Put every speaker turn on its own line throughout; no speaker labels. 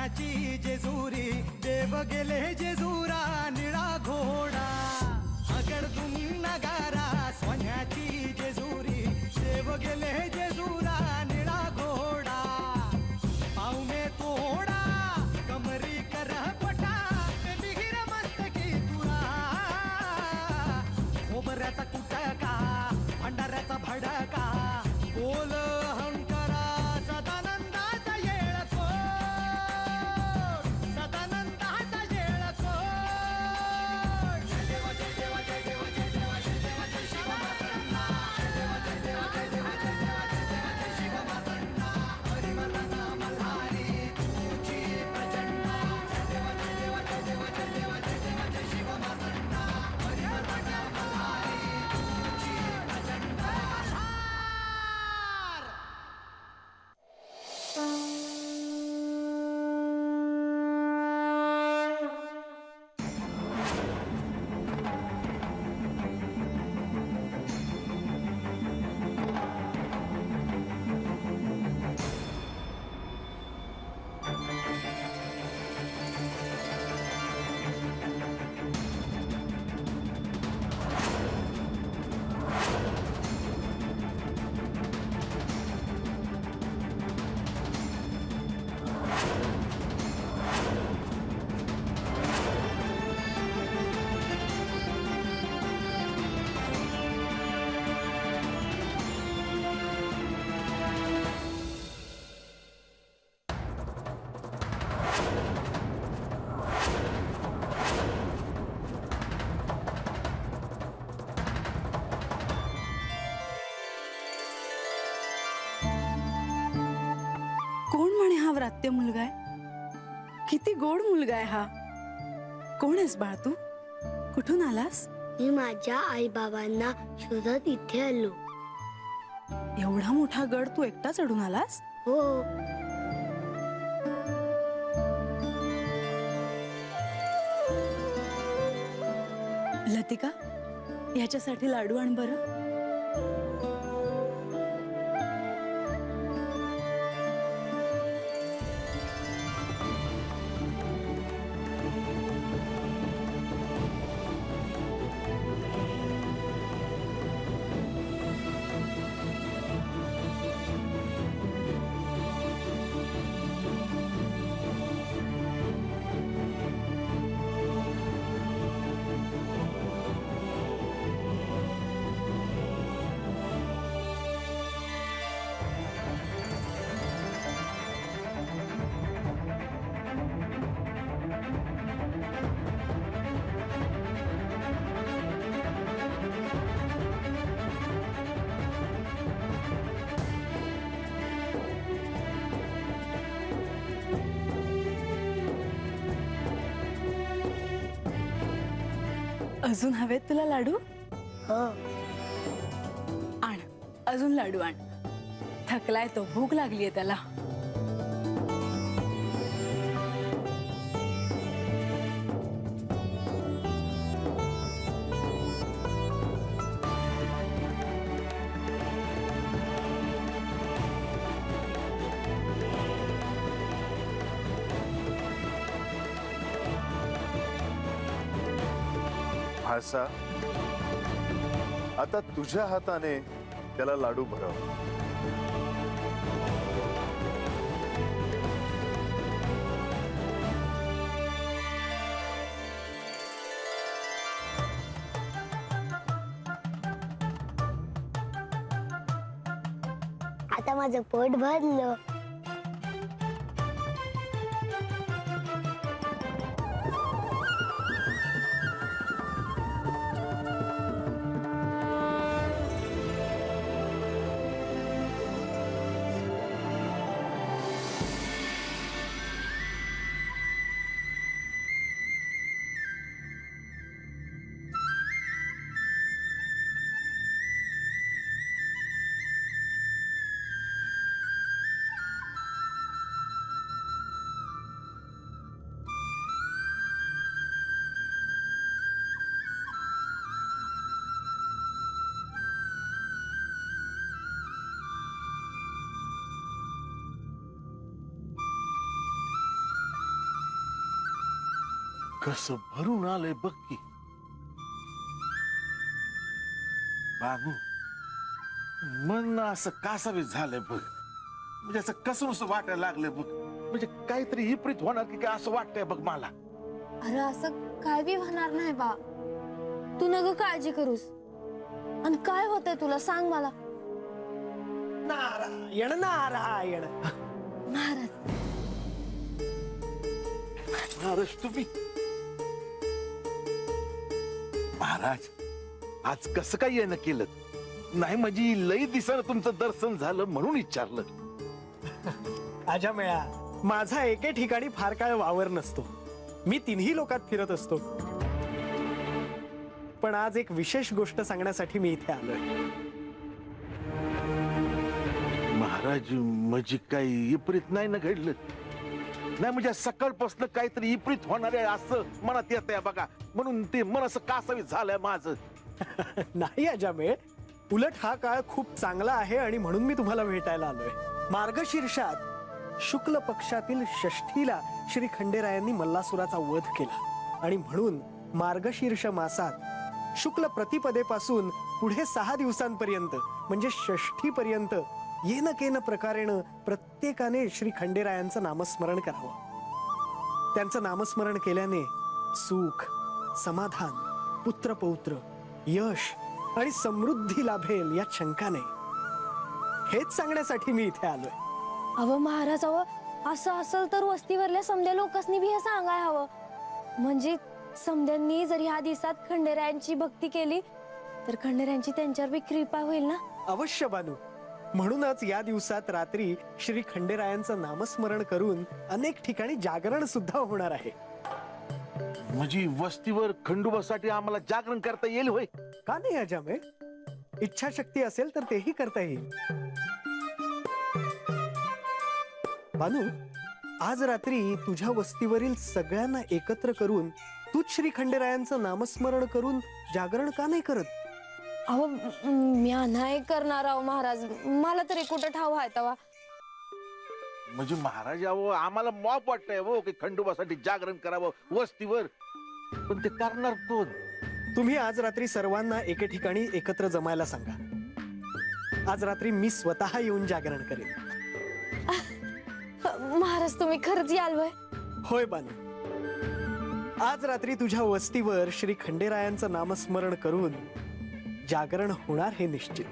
सोन्याची जेजुरी देव गेले जेजुरा निळा घोडा अगडदुम नगारा सोन्याची जेजुरी देव गेले जेजुरा निळा घोडा पाव में तोडा कमरी कर पटा बिगिर मस्तकी तुरा खोबऱ्याचा कुटका भंडाऱ्याचा भडका बोल अहंकारा सदानंदाचा येळको सदानंदाचा येळको जय देव जय देव जय देव जय देव जय देव जय शिव मातंगा जय देव जय देव जय देव जय देव जय देव जय शिव मातंगा हरिवर्धन मल्हारी तुझी प्रचंड जय देव जय देव जय देव जय देव जय देव जय शिव मातंगा हरिवर्धन मल्हारी तुझी प्रचंड
कोण म्हणे हा व्रात्य मुलगा आहे? किती गोड मुलगा आहे हा. कोण आहेस बाळ तू? कुठून आलास?
मी माझ्या आई बाबांना शोधत इथे आलो.
एवढा मोठा गड तू एकटा चढून आलास?
हो,
लतिका, याच्यासाठी लाडू आण बरं. अजून हवेत तुला लाडू?
हो.
आण, अजून लाडू आण. थकलाय तो, भूक लागलीये त्याला.
भाषा, आता तुझ्या हाताने त्याला लाडू भरव.
आता माझं पोट भरलं.
कसं भरून आलंय बघ की बाबू. मन असं कासावीस झालंय बघ. म्हणजे असं कसं असं वाटायला लागलंय बघ. म्हणजे काहीतरी विपरीत होणार की काय असं वाटतंय बघ मला.
अरे असं काय बी होणार नाही बा. तू नग काळजी करूस. आणि काय होतंय तुला सांग मला.
नारायण नारायण.
महाराज
महाराज तुम्ही महाराज आज कसं काय येणं केलं. नाही म्हणजे लई दिसानं तुमचं दर्शन झालं म्हणून विचारलं.
अजामेळा माझा एके ठिकाणी फार काळ वावर नसतो. मी तिन्ही लोकात फिरत असतो. पण आज एक विशेष गोष्ट सांगण्यासाठी मी इथे आलोय.
महाराज म्हणजे काही विपरीत नाही ना घडलं. नाही म्हणजे सकाळपासून काहीतरी विपरीत होणार आहे असं मनात येत आहे बघा. म्हणून ते मन असं कासावीस झालंय माझं.
नाही अजामेळ, उलट हा काळ खूप चांगला आहे आणि म्हणून मी तुम्हाला भेटायला आलोय. मार्गशीर्षात शुक्ल पक्षातील षष्ठीला श्री खंडेरायांनी मल्लासुराचा वध केला आणि म्हणून मार्गशीर्ष मासात शुक्ल प्रतिपदेपासून पुढे 6 दिवसांपर्यंत म्हणजे षष्ठीपर्यंत येन केन प्रकारेण प्रत्येकाने श्री खंडेरायांचं नामस्मरण करावं. त्यांचं नामस्मरण केल्याने सुख, समाधान, पुत्रपौत्र, यश आणि समृद्धी लाभेल या शंकाने. हेच सांगण्यासाठी मी इथे आलोय.
अव महाराज, अव असं असल तर वस्तीवरल्या समध्या लोकांनी बी हे सांगाय हवं. म्हणजे समध्यांनी जर ह्या दिवसात खंडेरायांची भक्ती केली तर खंडेरायांची त्यांच्यावर बी कृपा होईल ना.
अवश्य बानू. म्हणूनच या दिवसात रात्री श्री खंडेरायांचं नामस्मरण करून अनेक ठिकाणी जागरण सुद्धा होणार आहे.
म्हणजे वस्तीवर खंडोबासाठी आम्हाला जागरण करता येईल होय.
का नाही अजामेळ? इच्छाशक्ती असेल तर तेही करता येईल. बानू, आज रात्री तुझ्या वस्तीवरील सगळ्यांना एकत्र करून तूच श्री खंडेरायांचं नामस्मरण करून जागरण का नाही करत?
अहो म्या नाही करणार आहो महाराज. मला तरी कुठं ठाव आहे तवा.
म्हणजे महाराज अहो आम्हाला मॉप वाटतंय हो की खंडोबासाठी जागरण करावं वस्तीवर. पण ते करणार कोण?
तुम्ही आज रात्री सर्वांना एके ठिकाणी एकत्र जमायला सांगा. आज रात्री मी स्वतः येऊन जागरण करेन.
महाराज तुम्ही खरंच याल वय?
होय बानू. आज रात्री तुझ्या वस्तीवर श्री खंडेरायांचं नामस्मरण करून जागरण होणार हे निश्चित.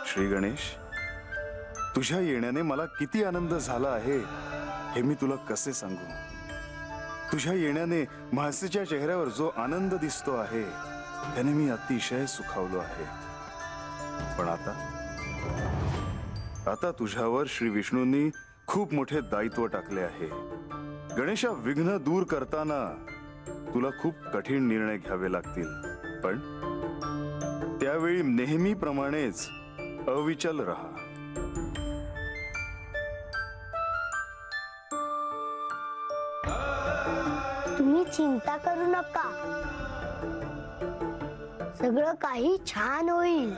श्री गणेश, तुझ्या येण्याने मला किती आनंद झाला आहे हे मी तुला कसे सांगू. तुझ्या येण्याने म्हासेच्या चेहऱ्यावर जो आनंद दिसतो आहे त्याने मी अतिशय सुखावलो आहे. पण आता तुझ्यावर श्री विष्णूंनी खूप मोठे दायित्व टाकले आहे. गणेशा, विघ्न दूर करताना तुला खूप कठीण निर्णय घ्यावे लागतील. पण त्यावेळी नेहमीप्रमाणेच अविचल रहा.
तुम्ही चिंता करू नका, सगळं काही छान होईल.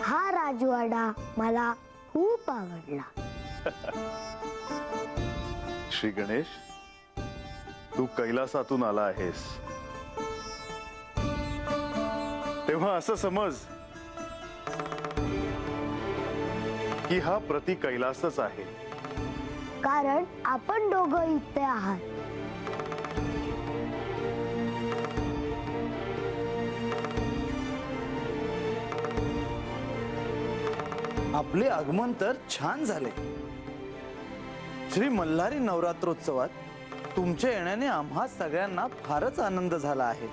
हा राजवाडा मला खूप आवडला.
श्री गणेश, तू कैलासातून आला आहेस तेव्हा असं समज की हा प्रति कैलासच आहे.
कारण आपण दोघं इथे आहात.
आपले आगमन तर छान झाले. श्री मल्हारी नवरात्रोत्सवात तुमच्या येण्याने आम्हा सगळ्यांना फारच आनंद झाला आहे.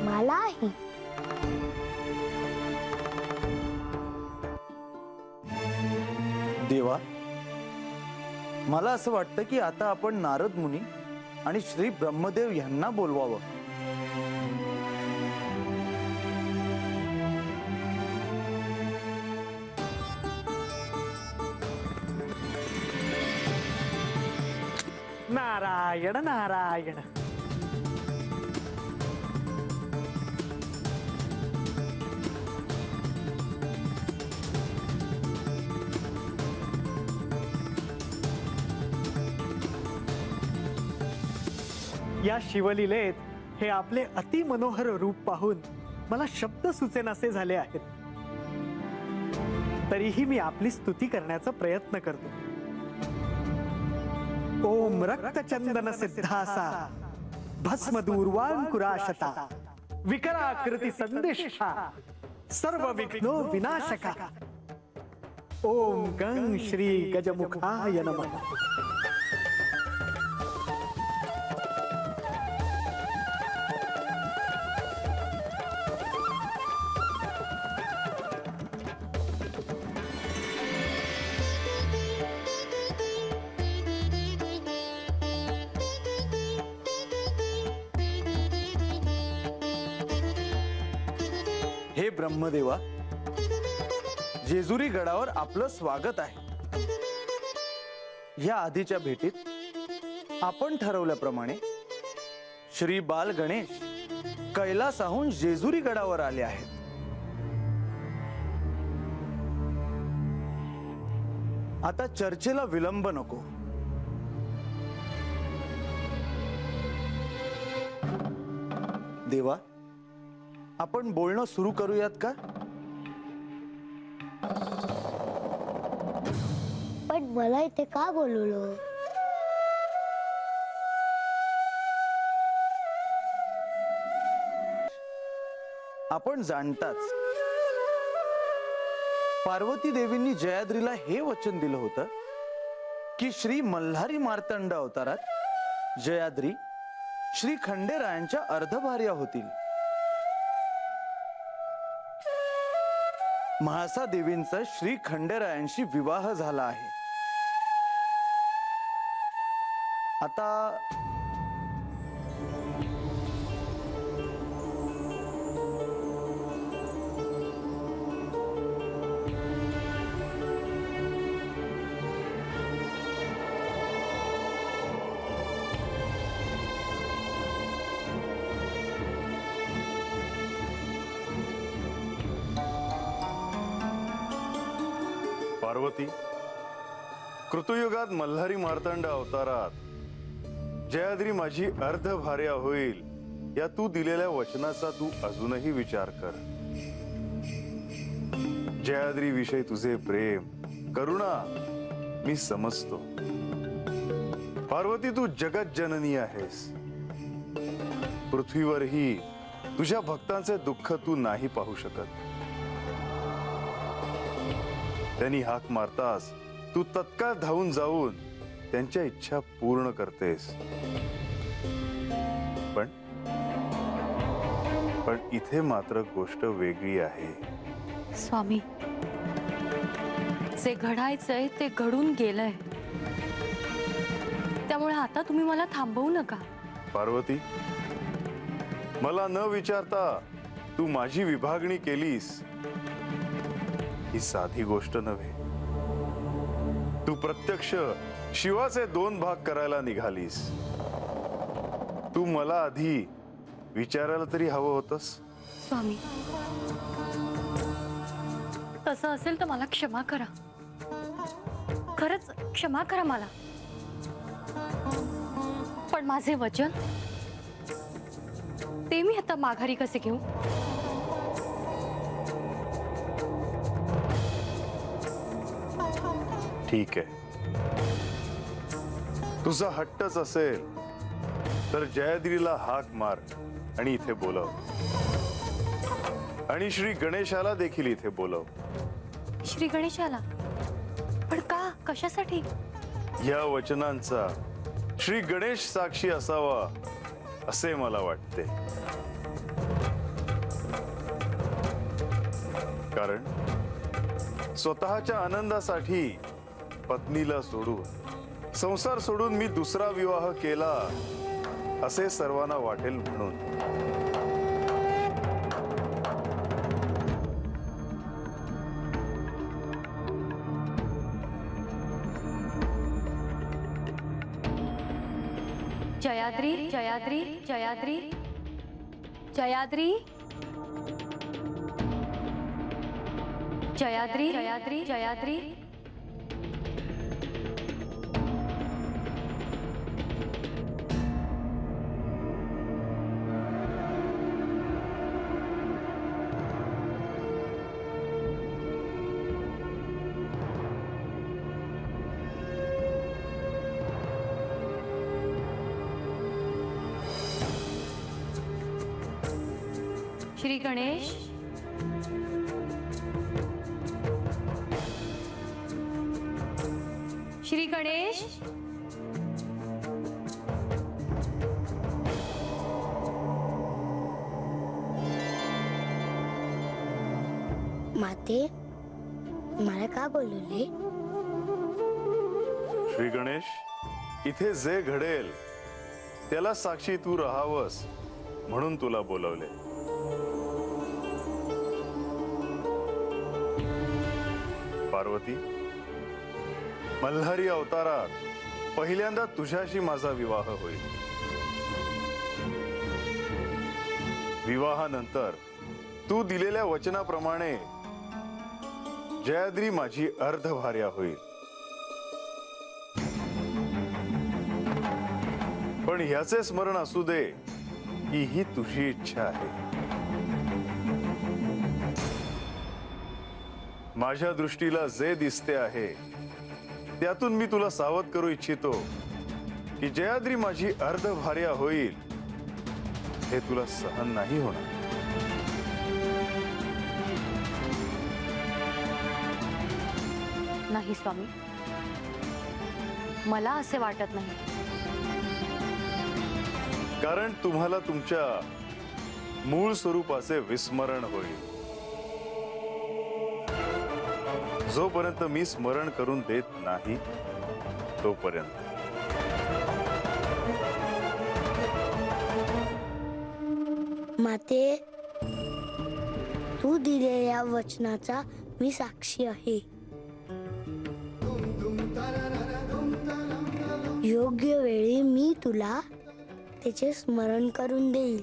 मलाही.
देवा, मला असं वाटतं की आता आपण नारद मुनी आणि श्री ब्रह्मदेव यांना बोलवावं.
नारायण नारायण. या शिवलीलेत हे आपले अति मनोहर रूप पाहून मला शब्द सुचेनासे झाले आहेत. तरीही मी आपली स्तुती करण्याचा प्रयत्न करतो. ओम रक्तचंदन सिद्धासा भस्म दूर्वांकुराशता विकराकृती संदिष्टा सर्व विघ्नो विनाशका. ओम गं श्री गजमुखाय नमः.
हे ब्रह्मदेवा, जेजुरी गडावर आपलं स्वागत आहे. या आधीच्या भेटीत आपण ठरवल्याप्रमाणे श्री बाल गणेश कैलासाहून जेजुरी गडावर आले आहेत. आता चर्चेला विलंब नको. देवा, आपण बोलणं सुरू करूयात का?
पण मला इथे का बोलवलं?
आपण जाणताच पार्वती देवींनी जयाद्रीला हे वचन दिलं होतं की श्री मल्हारी मार्तंड अवतारात जयाद्री श्री खंडेरायांच्या अर्धभार्या होतील. म्हाळसा देवींचा श्री खंडेरायांशी विवाह झाला आहे. आता
पार्वती, कृतयुगात मल्हारी मार्तंड अवतारात जयाद्री माझी अर्धभार्या होईल या तू दिलेल्या वचनाचा तू अजूनही विचार कर. जयाद्री विषयी तुझे प्रेम, करुणा मी समजतो. पार्वती, तू जगत जननी आहेस. पृथ्वीवरही तुझ्या भक्तांचे दुःख तू नाही पाहू शकत. त्यांनी हाक मारतास तू तत्काळ धावून जाऊन त्यांच्या इच्छा पूर्ण करतेस. पण इथे मात्र गोष्ट वेगळी आहे.
स्वामी, जे घडायचंय ते घडून गेलंय. त्यामुळे आता तुम्ही मला थांबवू नका.
पार्वती, मला न विचारता तू माझी विभागणी केलीस ही साधी गोष्ट नव्हे. तू प्रत्यक्ष शिवाचे 2 भाग करायला निघालीस. तू मला आधी विचारायला तरी हवं होतंस.
स्वामी, तसं असेल तर मला क्षमा करा. खरंच क्षमा करा मला. पण माझे वचन ते मी आता माघारी कसे घेऊ?
ठीक आहे, तुझा हट्टच असेल तर जयाद्रीला हाक मार आणि इथे बोलव. आणि श्री गणेशाला देखील इथे बोलव.
श्री गणेशाला? पण का? कशासाठी?
या वचनांचा श्री गणेश साक्षी असावा असे मला वाटते. कारण स्वतःच्या आनंदासाठी पत्नीला सोडून, संसार सोडून मी दुसरा विवाह केला असे सर्वांना वाटेल म्हणून.
जयाद्री जयाद्री जयाद्री जयाद्री जयाद्री जयाद्री जयाद्री श्री गणेश श्री गणेश
माते मला का बोलवले?
श्री गणेश, इथे जे घडेल त्याला साक्षी तू राहावस म्हणून तुला बोलवले. पार्वती, मल्हारी अवतारात पहिल्यांदा तुझ्याशी माझा विवाह होईल. विवाहानंतर तू दिलेल्या वचनाप्रमाणे जयाद्री माझी अर्धभार्या होईल. पण ह्याचे स्मरण असू दे की ही तुझी इच्छा आहे. माझ्या दृष्टीला जे दिसते आहे त्यातून मी तुला सावध करू इच्छितो की जयाद्री माझी अर्धभार्या होईल हे तुला सहन नाही होणार.
नाही स्वामी, मला असे वाटत नाही.
कारण तुम्हाला तुमच्या मूळ स्वरूपाचे विस्मरण होईल. जोपर्यंत मी स्मरण करून देत नाही तोपर्यंत.
माते, तू दिलेल्या वचनाचा मी साक्षी आहे. योग्य वेळी मी तुला त्याचे स्मरण करून देईल.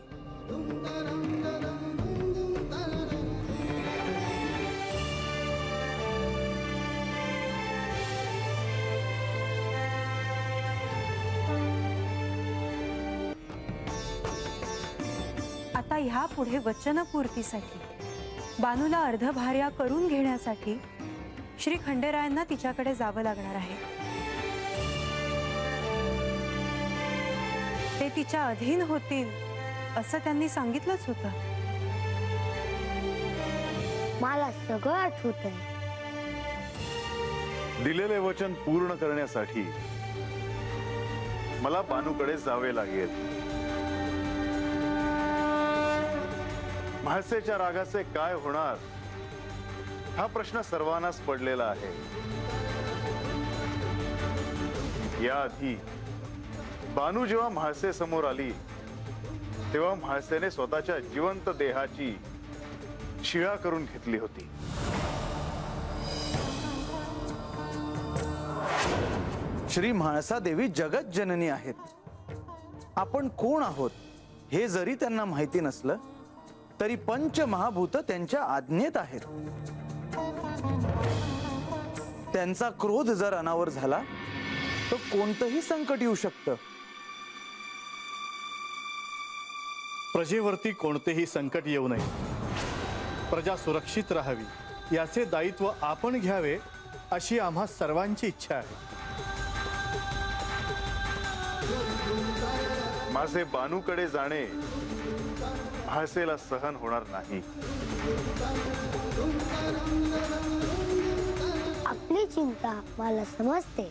आता ह्या पुढे वचनपूर्तीसाठी बानूला अर्धभार्या करून घेण्यासाठी श्री खंडेरायांना तिच्याकडे जावं लागणार आहे. ते तिच्या अधीन होतील असं त्यांनी सांगितलंच होतं.
मला सगळं आठवत आहे.
दिलेले वचन पूर्ण करण्यासाठी मला बानूकडे जावे लागेल. म्हाळसेच्या रागाचे काय होणार हा प्रश्न सर्वांनाच पडलेला आहे. याआधी बानू जेव्हा म्हाळसे समोर आली तेव्हा म्हाळसेने स्वतःच्या जिवंत देहाची शिळा करून घेतली होती.
श्री म्हाळसा देवी जगत जननी आहेत. आपण कोण आहोत हे जरी त्यांना माहिती नसलं तरी पंचमहाभूत त्यांच्या आज्ञेत आहेत. त्यांचा क्रोध जर अनावर झाला तर कोणतंही संकट येऊ शकतं.
प्रजेवरती कोणतेही संकट येऊ नये, प्रजा सुरक्षित राहावी याचे दायित्व आपण घ्यावे अशी आम्हा सर्वांची इच्छा आहे.
माझे बानूकडे जाणे म्हाळसेला सहन होणार नाही.
आपली चिंता मला समजते.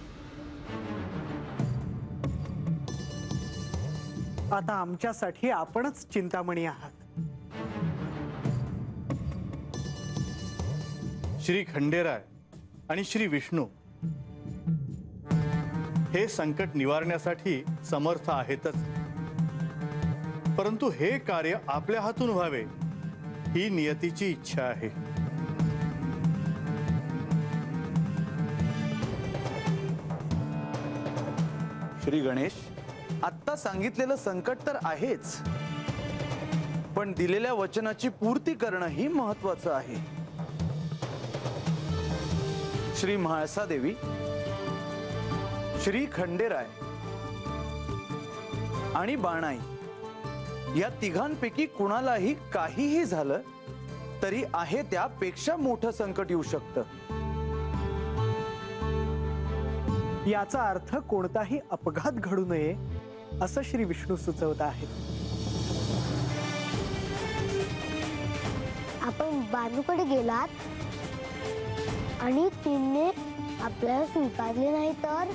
आता आमच्यासाठी आपणच चिंतामणी आहात.
श्री खंडेराय आणि श्री विष्णू हे संकट निवारण्यासाठी समर्थ आहेतच, परंतु हे कार्य आपल्या हातून व्हावे ही नियतीची इच्छा आहे.
श्री गणेश, आत्ता सांगितलेलं संकट तर आहेच, पण दिलेल्या वचनाची पूर्ती करणं ही महत्वाचं आहे. श्री म्हाळसा देवी, श्री खंडेराय आणि बाणाई या तिघांपैकी कुणालाही काहीही झालं तरी आहे त्यापेक्षा मोठं संकट येऊ शकतं.
याचा अर्थ कोणताही अपघात घडू नये असं श्री विष्णू सुचवत आहेत.
आपण बानूकडे गेलात आणि तिने आपल्याला स्वीकारले नाही तर